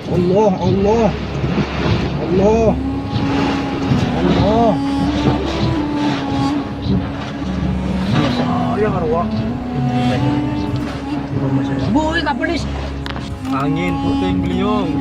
Allah, Allah, Allah, Allah. Sayang arwah. Boy, kapalis. Angin puting beliung.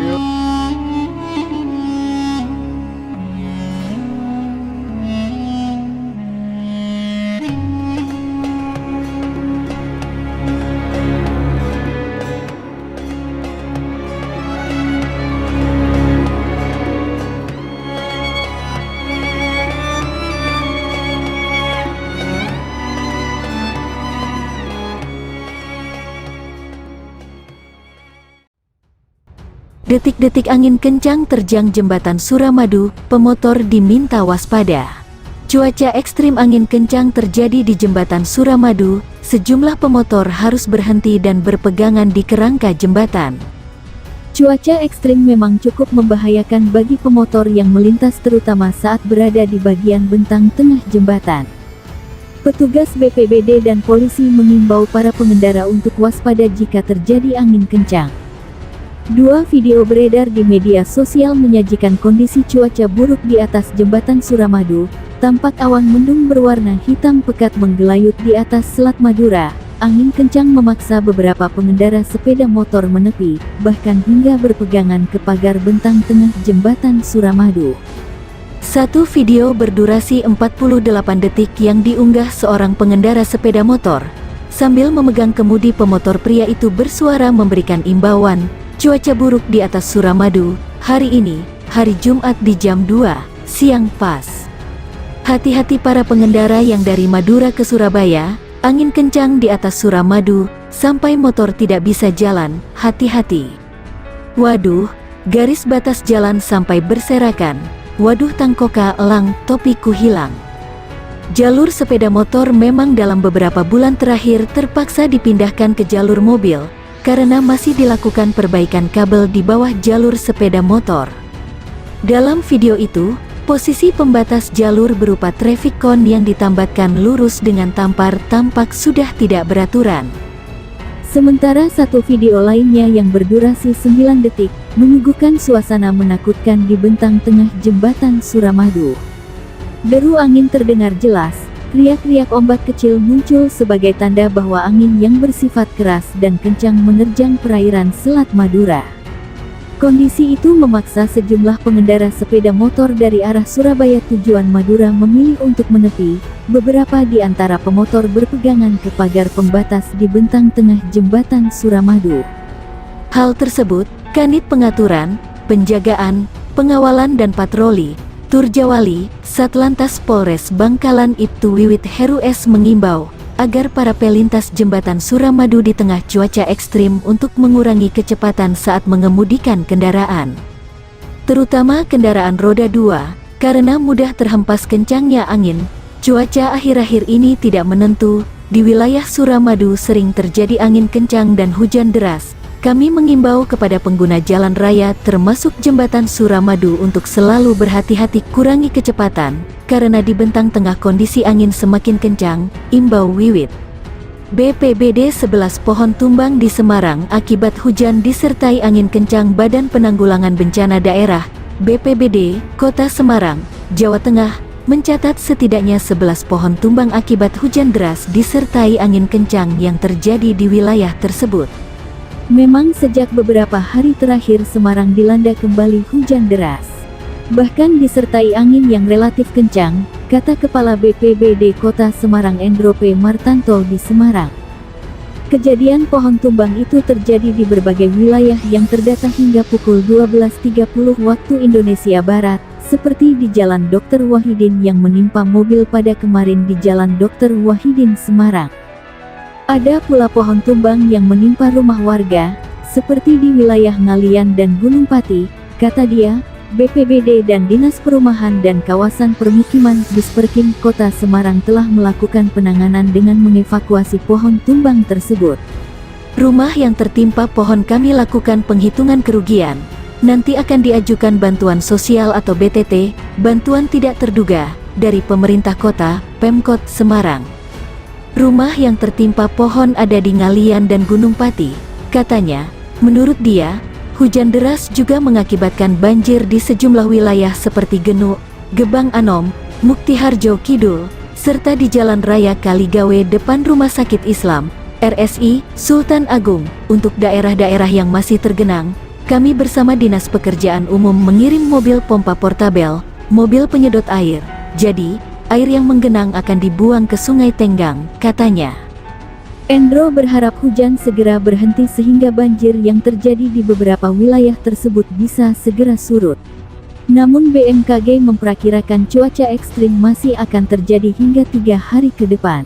Detik-detik angin kencang terjang jembatan Suramadu, pemotor diminta waspada. Cuaca ekstrim angin kencang terjadi di jembatan Suramadu, sejumlah pemotor harus berhenti dan berpegangan di kerangka jembatan. Cuaca ekstrim memang cukup membahayakan bagi pemotor yang melintas terutama saat berada di bagian bentang tengah jembatan. Petugas BPBD dan polisi mengimbau para pengendara untuk waspada jika terjadi angin kencang. Dua video beredar di media sosial menyajikan kondisi cuaca buruk di atas jembatan Suramadu. Tampak awan mendung berwarna hitam pekat menggelayut di atas Selat Madura. Angin kencang memaksa beberapa pengendara sepeda motor menepi, bahkan hingga berpegangan ke pagar bentang tengah jembatan Suramadu. Satu video berdurasi 48 detik yang diunggah seorang pengendara sepeda motor. Sambil memegang kemudi, pemotor pria itu bersuara memberikan imbauan. Cuaca buruk di atas Suramadu, hari ini, hari Jumat di jam 2 siang pas. Hati-hati para pengendara yang dari Madura ke Surabaya, angin kencang di atas Suramadu, sampai motor tidak bisa jalan, hati-hati. Waduh, garis batas jalan sampai berserakan, waduh tangkoka elang, topiku hilang. Jalur sepeda motor memang dalam beberapa bulan terakhir terpaksa dipindahkan ke jalur mobil, karena masih dilakukan perbaikan kabel di bawah jalur sepeda motor. Dalam video itu, posisi pembatas jalur berupa traffic cone yang ditambatkan lurus dengan tampar tampak sudah tidak beraturan. Sementara satu video lainnya yang berdurasi 9 detik, menyuguhkan suasana menakutkan di bentang tengah jembatan Suramadu. Deru angin terdengar jelas. Riak-riak ombak kecil muncul sebagai tanda bahwa angin yang bersifat keras dan kencang menerjang perairan Selat Madura. Kondisi itu memaksa sejumlah pengendara sepeda motor dari arah Surabaya tujuan Madura memilih untuk menepi. Beberapa di antara pemotor berpegangan ke pagar pembatas di bentang tengah jembatan Suramadu. Hal tersebut, Kanit Pengaturan, Penjagaan, Pengawalan dan Patroli Turjawali, Satlantas Polres Bangkalan Ibtu Wiwit Heru S mengimbau agar para pelintas jembatan Suramadu di tengah cuaca ekstrim untuk mengurangi kecepatan saat mengemudikan kendaraan. Terutama kendaraan roda 2, karena mudah terhempas kencangnya angin. Cuaca akhir-akhir ini tidak menentu, di wilayah Suramadu sering terjadi angin kencang dan hujan deras. Kami mengimbau kepada pengguna jalan raya termasuk jembatan Suramadu untuk selalu berhati-hati, kurangi kecepatan, karena di bentang tengah kondisi angin semakin kencang, imbau Wiwit. BPBD 11 pohon tumbang di Semarang akibat hujan disertai angin kencang. Badan Penanggulangan Bencana Daerah, BPBD, Kota Semarang, Jawa Tengah, mencatat setidaknya 11 pohon tumbang akibat hujan deras disertai angin kencang yang terjadi di wilayah tersebut. Memang sejak beberapa hari terakhir Semarang dilanda kembali hujan deras. Bahkan disertai angin yang relatif kencang, kata Kepala BPBD Kota Semarang Endro P. Martanto di Semarang. Kejadian pohon tumbang itu terjadi di berbagai wilayah yang terdata hingga pukul 12.30 waktu Indonesia Barat, seperti di Jalan Dr. Wahidin yang menimpa mobil pada kemarin di Jalan Dr. Wahidin Semarang. Ada pula pohon tumbang yang menimpa rumah warga, seperti di wilayah Ngalian dan Gunung Pati, kata dia. BPBD dan Dinas Perumahan dan Kawasan Permukiman Disperkim Kota Semarang telah melakukan penanganan dengan mengevakuasi pohon tumbang tersebut. Rumah yang tertimpa pohon kami lakukan penghitungan kerugian. Nanti akan diajukan bantuan sosial atau BTT, bantuan tidak terduga, dari pemerintah kota, Pemkot Semarang. Rumah yang tertimpa pohon ada di Ngalian dan Gunung Pati, katanya. Menurut dia, Hujan deras juga mengakibatkan banjir di sejumlah wilayah seperti Genuk, Gebang Anom, Muktiharjo Kidul, serta di Jalan Raya Kaligawe depan Rumah Sakit Islam, RSI, Sultan Agung. Untuk daerah-daerah yang masih tergenang, kami bersama Dinas Pekerjaan Umum mengirim mobil pompa portabel, mobil penyedot air. Jadi, air yang menggenang akan dibuang ke Sungai Tenggang, katanya. Endro berharap hujan segera berhenti sehingga banjir yang terjadi di beberapa wilayah tersebut bisa segera surut. Namun BMKG memperkirakan cuaca ekstrim masih akan terjadi hingga 3 hari ke depan.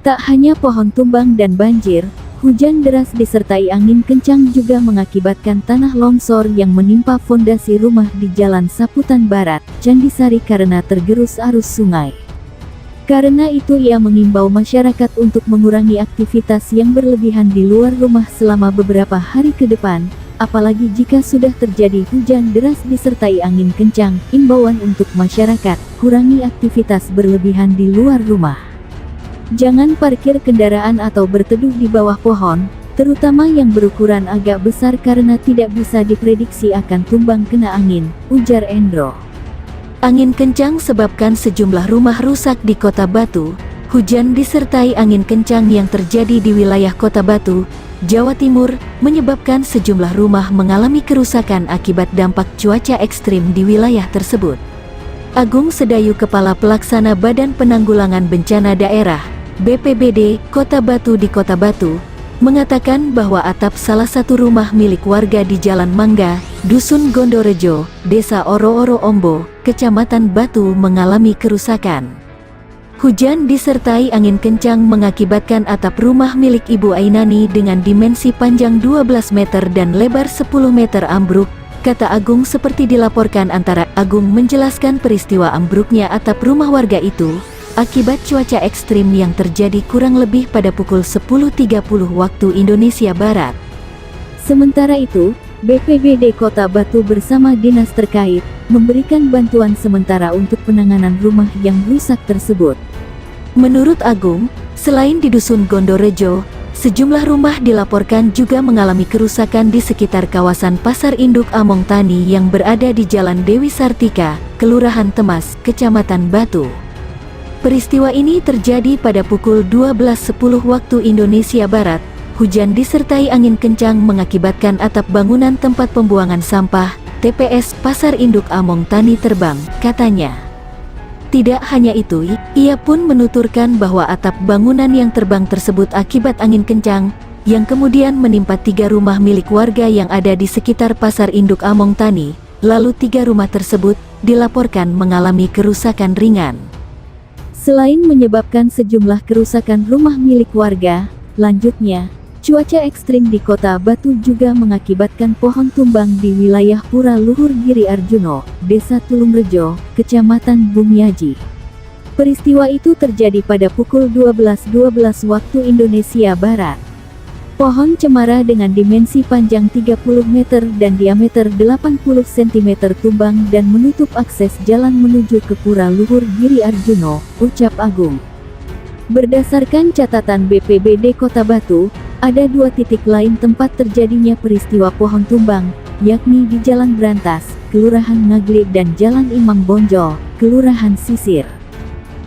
Tak hanya pohon tumbang dan banjir, hujan deras disertai angin kencang juga mengakibatkan tanah longsor yang menimpa fondasi rumah di Jalan Saputan Barat, Candisari karena tergerus arus sungai. Karena itu ia mengimbau masyarakat untuk mengurangi aktivitas yang berlebihan di luar rumah selama beberapa hari ke depan, apalagi jika sudah terjadi hujan deras disertai angin kencang. Imbauan untuk masyarakat, kurangi aktivitas berlebihan di luar rumah. Jangan parkir kendaraan atau berteduh di bawah pohon, terutama yang berukuran agak besar karena tidak bisa diprediksi akan tumbang kena angin, ujar Endro. Angin kencang sebabkan sejumlah rumah rusak di Kota Batu. Hujan disertai angin kencang yang terjadi di wilayah Kota Batu, Jawa Timur, menyebabkan sejumlah rumah mengalami kerusakan akibat dampak cuaca ekstrim di wilayah tersebut. Agung Sedayu, Kepala Pelaksana Badan Penanggulangan Bencana Daerah, BPBD, Kota Batu di Kota Batu, mengatakan bahwa atap salah satu rumah milik warga di Jalan Mangga, Dusun Gondorejo, Desa Oro-Oro Ombo, Kecamatan Batu mengalami kerusakan. Hujan disertai angin kencang mengakibatkan atap rumah milik Ibu Ainani dengan dimensi panjang 12 meter dan lebar 10 meter ambruk, kata Agung. Seperti dilaporkan antara, Agung menjelaskan peristiwa ambruknya atap rumah warga itu akibat cuaca ekstrim yang terjadi kurang lebih pada pukul 10.30 waktu Indonesia Barat. Sementara itu, BPBD Kota Batu bersama dinas terkait memberikan bantuan sementara untuk penanganan rumah yang rusak tersebut. Menurut Agung, selain di Dusun Gondorejo, sejumlah rumah dilaporkan juga mengalami kerusakan di sekitar kawasan Pasar Induk Among Tani yang berada di Jalan Dewi Sartika, Kelurahan Temas, Kecamatan Batu. Peristiwa ini terjadi pada pukul 12.10 waktu Indonesia Barat. Hujan disertai angin kencang mengakibatkan atap bangunan tempat pembuangan sampah, TPS Pasar Induk Among Tani terbang, katanya. Tidak hanya itu, ia pun menuturkan bahwa atap bangunan yang terbang tersebut akibat angin kencang, yang kemudian menimpa 3 rumah milik warga yang ada di sekitar Pasar Induk Among Tani. Lalu 3 rumah tersebut dilaporkan mengalami kerusakan ringan. Selain menyebabkan sejumlah kerusakan rumah milik warga, lanjutnya, cuaca ekstrim di Kota Batu juga mengakibatkan pohon tumbang di wilayah Pura Luhur Giri Arjuno, Desa Tulungrejo, Kecamatan Bumiaji. Peristiwa itu terjadi pada pukul 12.12 waktu Indonesia Barat. Pohon cemara dengan dimensi panjang 30 meter dan diameter 80 cm tumbang dan menutup akses jalan menuju ke Pura Luhur Giri Arjuno, ucap Agung. Berdasarkan catatan BPBD Kota Batu, ada 2 titik lain tempat terjadinya peristiwa pohon tumbang, yakni di Jalan Brantas, Kelurahan Ngaglik dan Jalan Imam Bonjol, Kelurahan Sisir.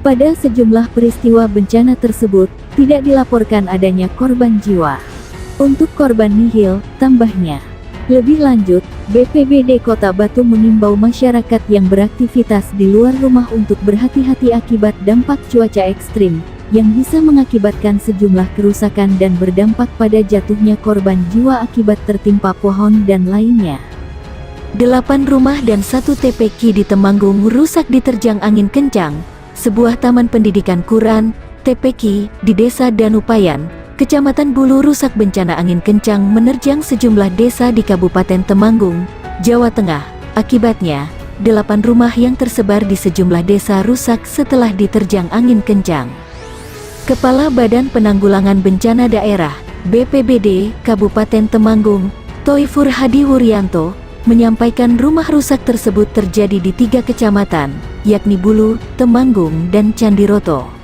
Pada sejumlah peristiwa bencana tersebut, tidak dilaporkan adanya korban jiwa. Untuk korban nihil, tambahnya. Lebih lanjut, BPBD Kota Batu mengimbau masyarakat yang beraktivitas di luar rumah untuk berhati-hati akibat dampak cuaca ekstrim, yang bisa mengakibatkan sejumlah kerusakan dan berdampak pada jatuhnya korban jiwa akibat tertimpa pohon dan lainnya. 8 rumah dan 1 TPQ di Temanggung rusak diterjang angin kencang. Sebuah taman pendidikan Quran, TPQ, di Desa Danupayan, Kecamatan Bulu rusak bencana angin kencang menerjang sejumlah desa di Kabupaten Temanggung, Jawa Tengah. Akibatnya, 8 rumah yang tersebar di sejumlah desa rusak setelah diterjang angin kencang. Kepala Badan Penanggulangan Bencana Daerah, BPBD, Kabupaten Temanggung, Toifur Hadi Wuryanto, menyampaikan rumah rusak tersebut terjadi di 3 kecamatan, yakni Bulu, Temanggung, dan Candiroto.